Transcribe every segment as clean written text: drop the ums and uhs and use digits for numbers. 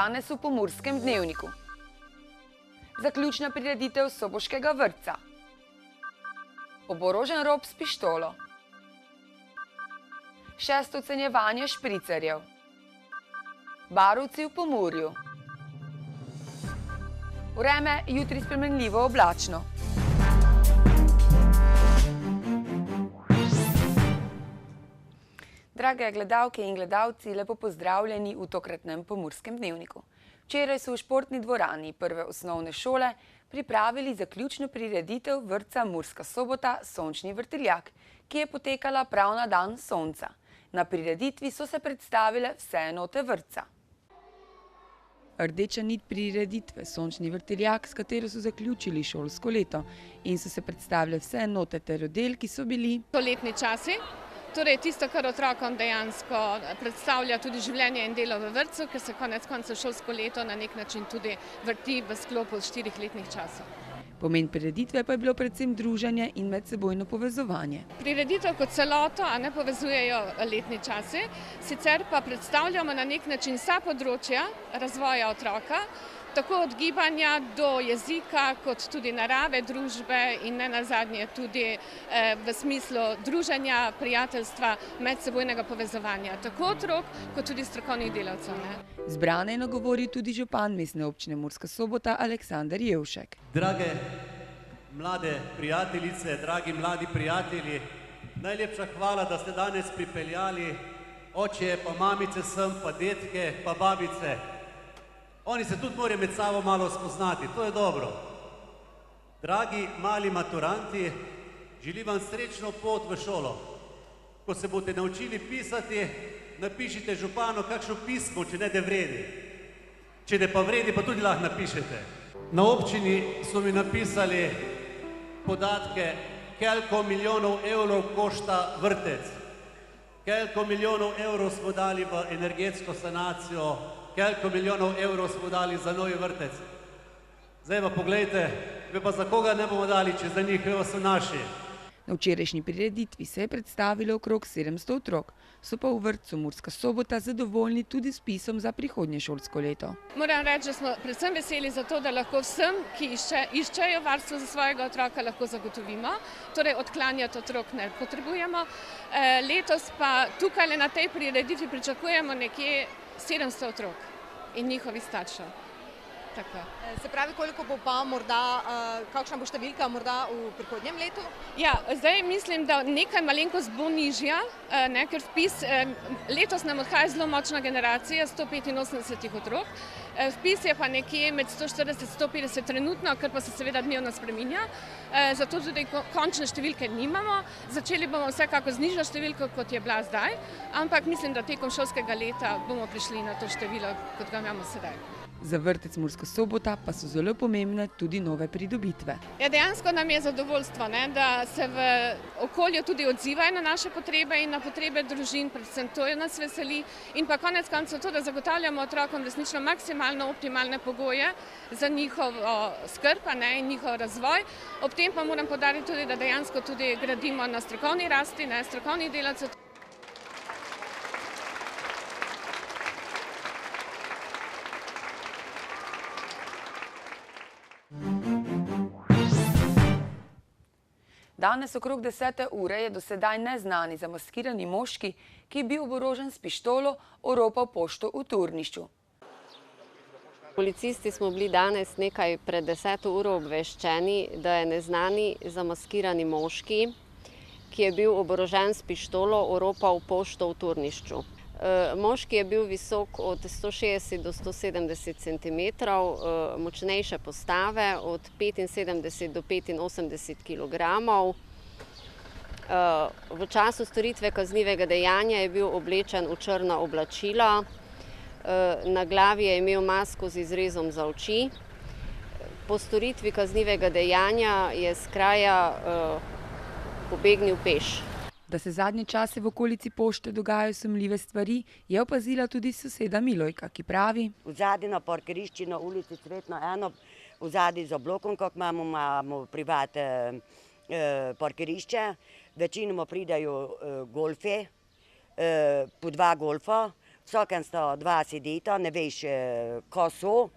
Danes v Pomurskem dnevniku. Zaključna prireditev soboškega vrtca. Oborožen rob s pištolo. Šesto ocenjevanje špricerjev. Barovci v Pomurju. Vreme jutri spremenljivo oblačno. Drage gledalke in gledalci, lepo pozdravljeni v tokratnem Pomurskem dnevniku. Včeraj so v športni dvorani prve osnovne šole pripravili zaključno prireditev vrtca Murska Sobota Sončni vrtiljak, ki je potekala prav na dan sonca. Na prireditvi so se predstavile vse enote vrtca. Rdeča nit prireditve Sončni vrtiljak, s katero so zaključili šolsko leto in so se predstavile vse enote ter oddelki, so bili letni časi. Torej tisto, kar otrokom dejansko predstavlja tudi življenje in delo v vrtcu, ker se konec koncev šolsko leto na nek način tudi vrti v sklopu 4 letnih časov. Pomen prireditve pa je bilo predvsem druženje in medsebojno povezovanje. Prireditev kot celoto ne povezujejo letni časi, sicer pa predstavljamo na nek način vsa področja razvoja otroka, tako od gibanja do jezika, kot tudi narave, družbe in ne nazadnje tudi v smislu druženja, prijateljstva, medsebojnega povezovanja, tako otrok, kot tudi strokovnih delavcev. Zbrane je nagovoril tudi župan Mestne občine Murska Sobota Aleksander Jevšek. Drage mlade prijateljice, dragi mladi prijatelji, najlepša hvala, da ste danes pripeljali oče, pa mamice sem, pa detke, pa babice. Oni se tudi morajo med sabo malo spoznati, to je dobro. Dragi mali maturanti, želim vam srečno pot v šolo. Ko se boste naučili pisati, napišite županu kakšno pismo, če ne da vredi. Če ne pa vredi, pa tudi lahko napišete. Na občini so mi napisali podatke, koliko milijonov evrov košta vrtec, koliko milijonov evrov smo dali v energetsko sanacijo, koliko milijonov evrov smo dali za novi vrtec. Zdaj pa poglejte, pa za koga ne bomo dali, če za njih so naši. Na včerajšnji prireditvi se je predstavilo okrog 700 otrok, so pa v vrtcu Murska Sobota zadovoljni tudi s vpisom za prihodnje šolsko leto. Moram reči, da smo predvsem veseli za to, da lahko vsem, ki iščejo varstvo za svojega otroka, lahko zagotovimo. Torej odklanjati otrok ne potrebujemo. Letos pa tukaj na tej prireditvi pričakujemo nekje 700 otrok in njihovih staršev. Tako. Se pravi, koliko bo pa morda, kakšna bo številka morda v prihodnjem letu? Ja, zdaj mislim, da nekaj malenkost bo nižja, ker vpis, letos nam odhaja zelo močna generacija, 185 otrok. Vpis je pa nekje med 140-150 trenutno, kar pa se seveda dnevno spreminja. Zato tudi končne številke nimamo. Začeli bomo vsekako z nižjo številko, kot je bila zdaj, ampak mislim, da tekom šolskega leta bomo prišli na to število, kot ga imamo sedaj. Za vrtec Murska Sobota pa so zelo pomembne tudi nove pridobitve. Ja, dejansko nam je zadovoljstvo, da se v okolju tudi odzivajo na naše potrebe in na potrebe družin, predvsem to nas veseli. In pa konec koncev to, da zagotavljamo otrokom resnično maksimalno optimalne pogoje za njihovo skrb in njihov razvoj. Ob tem pa moram poudariti tudi, da dejansko tudi gradimo na strokovni rasti, strokovnih delavcev. Danes okrog 10. ure je do sedaj neznani zamaskirani moški, ki je bil oborožen s pištolo, oropal pošto v Turnišču. Policisti smo bili danes nekaj pred 10. uro obveščeni, da je neznani zamaskirani moški, ki je bil oborožen s pištolo, oropal pošto v Turnišču. Moški je bil visok od 160 do 170 cm, močnejše postave, od 75 do 85 kg. V času storitve kaznivega dejanja je bil oblečen v črna oblačila, na glavi je imel masko z izrezom za oči. Po storitvi kaznivega dejanja je s kraja pobegnil peš. Da se zadnje čase v okolici pošte dogajajo sumljive stvari, je opazila tudi soseda Milojka, ki pravi: Vzadnji na parkirišču na ulici Cvetno 1, vzadnji za blokom, kako imamo privat parkirišče, večinoma pridajo golfe, po 2 golfa, vsakem sta dva sedeta, ne veš, ko so,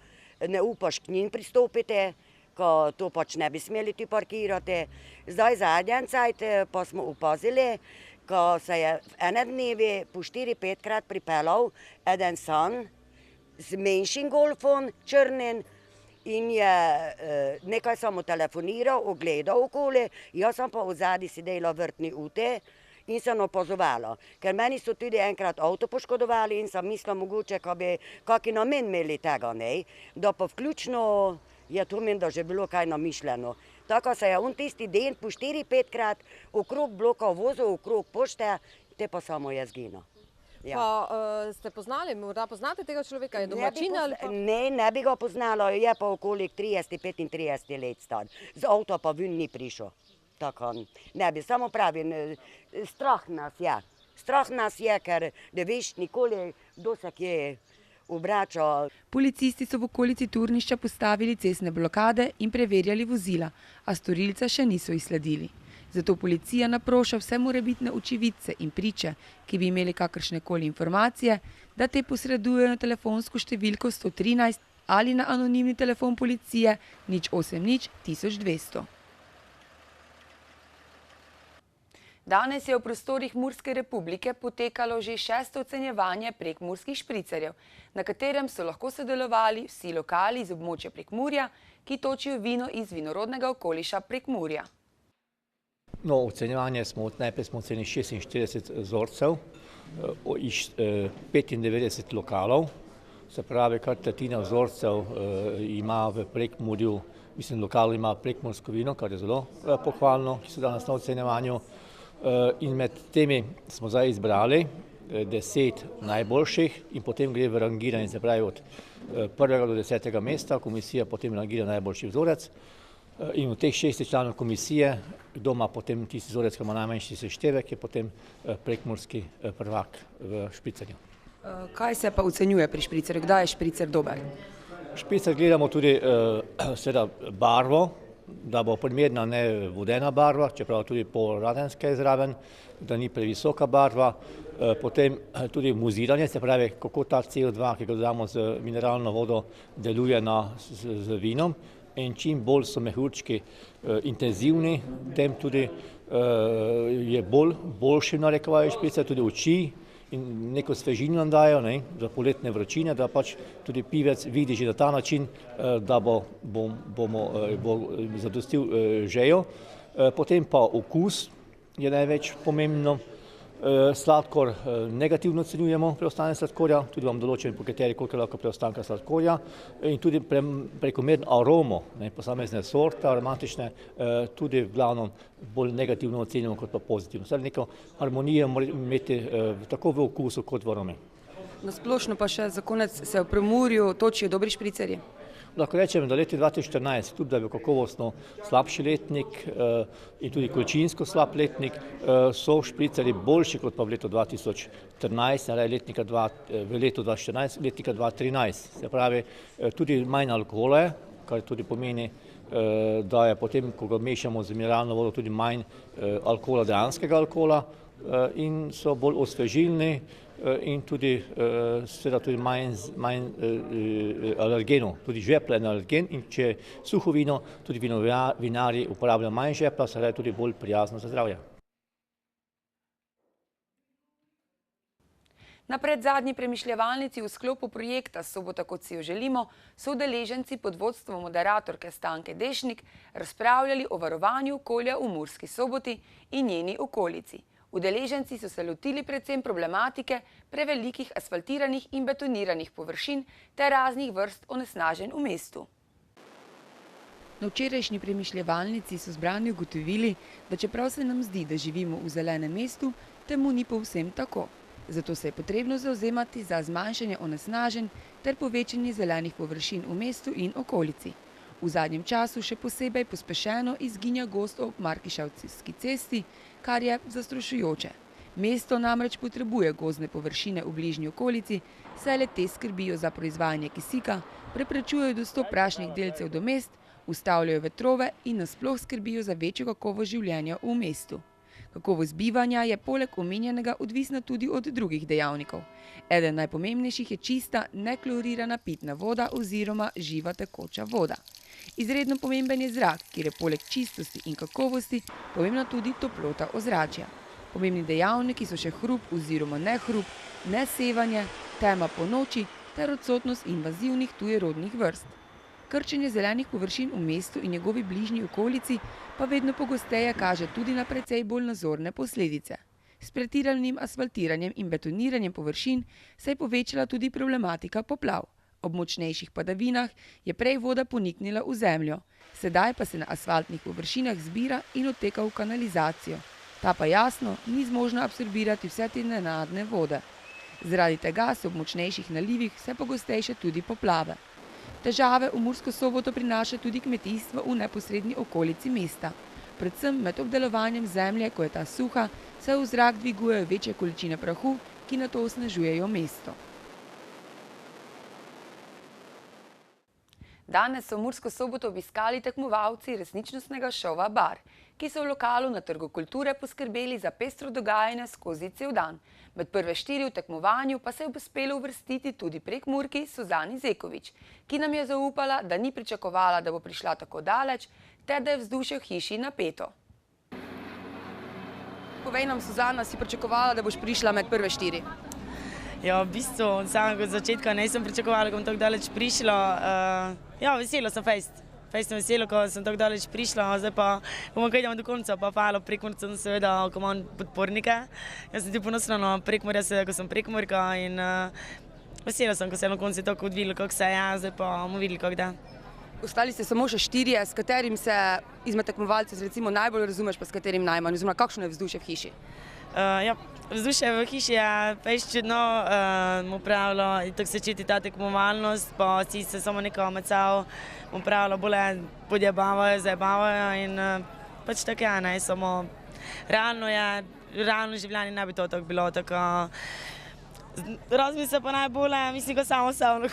ne upaš k njim pristopiti, ko to pač ne bi smeli ti parkirati. Zdaj zadnji cajt pa smo opazili, ko se je v ene dnevi po 4-5krat pripeljal eden san z menjšim golfom, črnim, in je nekaj samo telefoniral, ogledal okoli, jaz sem pa v zadnji sedela v vrtni ute in sem opazovala, ker meni so tudi enkrat avto poškodovali in sem mislila mogoče, ko bi kakšen namen imeli tega, ne, da pa vključno je to meni, da že bilo kaj namišljeno. Tako se je on tisti dan po 4-5krat okrog bloka vozil, okrog pošte, te pa samo je zginil. Ja. Pa ste poznali, morda poznate tega človeka, je domačin ali pa? Ne bi ga poznala, je pa okoli 30-35 let star. Z avto pa ven ni prišel. Tako, ne bi, samo pravim, strah nas je. Strah nas je, ker ne veš nikoli, kdo se kje obrača. Policisti so v okolici turnišča postavili cestne blokade in preverjali vozila, a storilca še niso izsledili. Zato policija naproša vse morebitne očividce in priče, ki bi imeli kakršnekoli informacije, da te posredujejo na telefonsko številko 113 ali na anonimni telefon policije 080 1200. Danes je v prostorih Murske republike potekalo že 6. ocenjevanje prekmurskih špricerjev, na katerem so lahko sodelovali vsi lokali iz območja Prekmurja, ki točijo vino iz vinorodnega okoliša Prekmurja. No, ocenjevanje najprej smo ocenili 46 vzorcev iz 95 lokalov, se pravi, kar tretjina vzorcev ima v Prekmurju, mislim, lokal ima prekmursko vino, kar je zelo pohvalno, ki so danes na ocenjevanju. In med temi smo zdaj izbrali 10 najboljših in potem gre v rangiranje, se pravi od 1. do 10. mesta, komisija potem rangira najboljši vzorec. In v teh 6 članov komisije, kdo ima potem tisti vzorec, ki ima najmanjši seštevek, je potem prekmurski prvak v špricerju. Kaj se pa ocenjuje pri špricerju? Kdaj je špricer dober? Špricer gledamo tudi seveda barvo, da bo primerna ne vodena barva, čeprav tudi polradenska je zraven, da ni previsoka barva. Potem tudi muziranje, se pravi, kako ta CO2, ki ga dodamo z mineralno vodo, deluje z vinom. In čim bolj so mehurčki intenzivni, tem tudi je boljši narekovajo špricer, tudi oči in neko svežino nam dajo, za poletne vročine, da pač tudi pivec vidi že na ta način, da bo zadostil žejo. Potem pa okus je največ pomembno. Sladkor negativno ocenjujemo, preostanek sladkorja, tudi vam določen po kateri, koliko je lahko preostanka sladkorja, in tudi prekomerno aromo, posamezne sorte aromatične, tudi v glavnem bolj negativno ocenjujemo kot pa pozitivno. Sedaj neko harmonijo mora imeti tako v okusu kot v aromi. Na splošno pa še za konec se v Prekmurju točijo dobri špricerji? Lahko rečem, da leti 2014, tudi da je bil kakovostno slabši letnik in tudi količinsko slab letnik, so špricerji boljši kot pa v letu 2014, v letu 2014, letnika 2013. Se pravi, tudi manj alkohola je, kar tudi pomeni, da je potem, ko ga mešamo z mineralno vodo, tudi manj alkohola, dejanskega alkohola, in so bolj osvežilni in tudi seveda tudi manj alergenov, tudi žvepla je alergen, in če je suho vino, tudi vinarji uporabljajo manj žvepla, se tudi bolj prijazno za zdravje. Na predzadnji premišljevalnici v sklopu projekta Sobota, kot si jo želimo, so udeleženci pod vodstvom moderatorke Stanke Dešnik razpravljali o varovanju okolja v Murski Soboti in njeni okolici. Udeleženci so se lotili predvsem problematike prevelikih asfaltiranih in betoniranih površin ter raznih vrst onesnaženj v mestu. Na včerajšnji premišljevalnici so zbrani ugotovili, da čeprav se nam zdi, da živimo v zelenem mestu, temu ni povsem tako. Zato se je potrebno zavzemati za zmanjšanje onesnaženj ter povečanje zelenih površin v mestu in okolici. V zadnjem času še posebej pospešeno izginja gozdov ob Markišavski cesti, kar je zastrašujoče. Mesto namreč potrebuje gozdne površine v bližnji okolici, saj le te skrbijo za proizvajanje kisika, preprečujejo dostop prašnih delcev do mest, ustavljajo vetrove in nasploh skrbijo za večjo kakovost življenja v mestu. Kakovost bivanja je poleg omenjenega odvisna tudi od drugih dejavnikov. Eden najpomembnejših je čista, neklorirana pitna voda oziroma živa tekoča voda. Izredno pomemben je zrak, kjer je poleg čistosti in kakovosti pomembna tudi toplota ozračja. Pomembni dejavniki so še hrup oziroma nehrup, nesevanje, tema po noči ter odsotnost invazivnih tujerodnih vrst. Krčenje zelenih površin v mestu in njegovi bližnji okolici pa vedno pogosteje kaže tudi na precej bolj nazorne posledice. S pretiranim asfaltiranjem in betoniranjem površin se je povečala tudi problematika poplav. Ob močnejših padavinah je prej voda poniknila v zemljo, sedaj pa se na asfaltnih površinah zbira in odteka v kanalizacijo. Ta pa jasno ni zmožna absorbirati vse te nenadne vode. Zaradi tega so ob močnejših nalivih vse pogostejše tudi poplave. Težave v Mursko Soboto prinaša tudi kmetijstvo v neposredni okolici mesta. Predvsem med obdelovanjem zemlje, ko je ta suha, se v zrak dvigujejo večje količine prahu, ki nato osnežujejo mesto. Danes so v Mursko Soboto obiskali tekmovalci resničnostnega šova Bar, ki so v lokalu na Trgu kulture poskrbeli za pestro dogajanje skozi cel dan. Med prve 4 v tekmovanju pa se je uspelo uvrstiti tudi Prekmurki Suzani Zekovič, ki nam je zaupala, da ni pričakovala, da bo prišla tako daleč, ter da je vzdušje v hiši napeto. Povej nam, Suzana, si pričakovala, da boš prišla med prve 4? Ja, v bistvu od samega začetka nisem pričakovala, da bom tako daleč prišla. Ja, veselo sem fejst sem veselo, ko sem tako daleč prišla, zdaj pa bomo kaj idemo do konca, pa hvala Prekmurcem seveda, ko imam podpornike. Jaz sem tudi ponosna na Prekmurje, ko sem Prekmurka in vesela sem, ko se je na koncu tako odvilo, kako se je, zdaj pa bomo videli, kako da. Ostali ste samo še 4, s katerim se izmed tekmovalcev recimo najbolj razumeš, pa s katerim najmanj, oziroma kakšno je vzdušje v hiši? Ja, vzdušje v hiši je fejst čudno, mu pravilo, in tako se čuti ta tekmovalnost, pa si se samo neko med sabo, mu pravilo, bolje podjebavajo, zajebavajo in pač tako je, ne, samo realno življenje ne bi to tako bilo, tako razmi se pa najbolje, mislim, ko samosebno,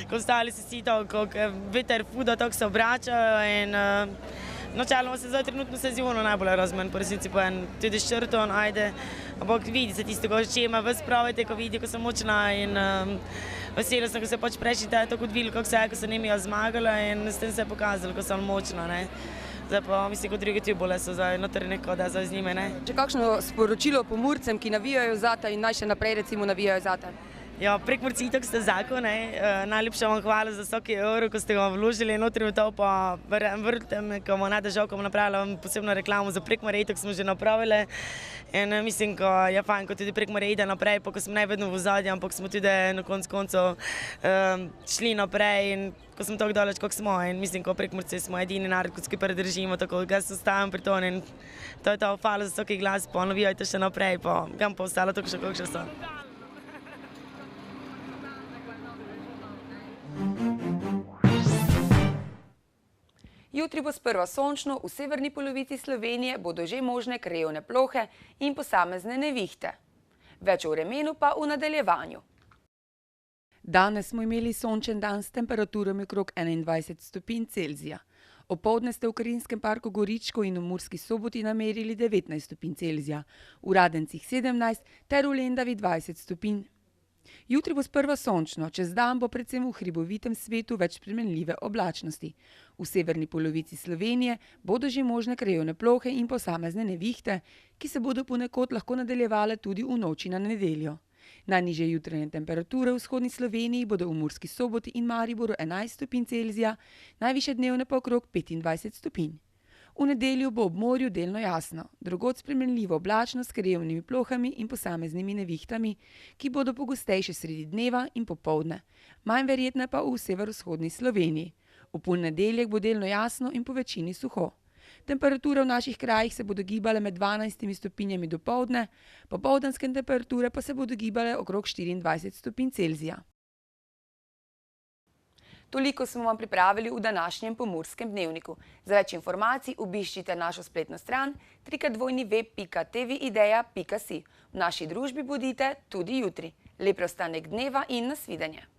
ko ostali se si to, ko veter fuda, tako se obračajo in načeloma se zdaj trenutno seziono najbolj razmen, po resnici pa tudi Ščrton, ajde, ampak vidi se tisto, ko če ima ves pravite, ko vidi, ko sem močna in vesela sem, ko se pač prejšnji taj tako odvilo, kako se je, ko sem njimi zmagala in s tem se je pokazalo, ko sem močna, ne. Zdaj pa mislim, kot drugi tjubole so zdaj notri neko, da zdaj z njime, ne. Če kakšno sporočilo Pomurcem, ki navijajo zate in naj še naprej recimo navijajo zate? Ja, Prekmurci itak ste zakon, najlepša vam hvala za vsaki evro, ko ste ga vložili notri v to, pa vrte me, ko bomo Nada Žovkova napravila posebno reklamo za Prekmurje, itak smo že napravili in mislim, ko je fajn, ko tudi Prekmurje ide naprej, pa ko smo ne vedno v ozadju, ampak smo tudi na koncu šli naprej in ko smo tako daleč, kako smo in mislim, ko Prekmurci smo edini narod, ko skupaj držimo, tako da se ostavim pri to in to je to, hvala za vsaki glas, pa navijajte še naprej, pa kam pa ostalo tako še kako še so. Jutri bo sprva sončno, v severni polovici Slovenije bodo že možne krajevne plohe in posamezne nevihte. Več o vremenu pa v nadaljevanju. Danes smo imeli sončen dan s temperaturami okrog 21 stopinj Celzija. Opoldne ste v Karinskem parku Goričko in v Murski Soboti namerili 19 stopinj Celzija, v Radencih 17 ter v Lendavi 20 stopinj. Jutri bo sprva sončno, čez dan bo predvsem v hribovitem svetu več spremenljive oblačnosti. V severni polovici Slovenije bodo že možne krajevne plohe in posamezne nevihte, ki se bodo ponekod lahko nadaljevale tudi v noči na nedeljo. Najnižje jutranje temperature v vzhodni Sloveniji bodo v Murski Soboti in Mariboru 11 stopinj Celzija, najvišje dnevne pa okrog 25 stopinj. V nedeljo bo ob morju delno jasno, drugod spremenljivo oblačno s krajevnimi plohami in posameznimi nevihtami, ki bodo pogostejše sredi dneva in popoldne, manj verjetne pa v severovzhodni Sloveniji. V ponedeljek bo delno jasno in po večini suho. Temperature v naših krajih se bodo gibale med 12 stopinjami dopoldne, popoldanske temperature pa se bodo gibale okrog 24 stopinj Celzija. Toliko smo vam pripravili v današnjem Pomurskem dnevniku. Za več informacij obiščite našo spletno stran www.tvideja.si. V naši družbi bodite tudi jutri. Lep preostanek dneva in nasvidenje.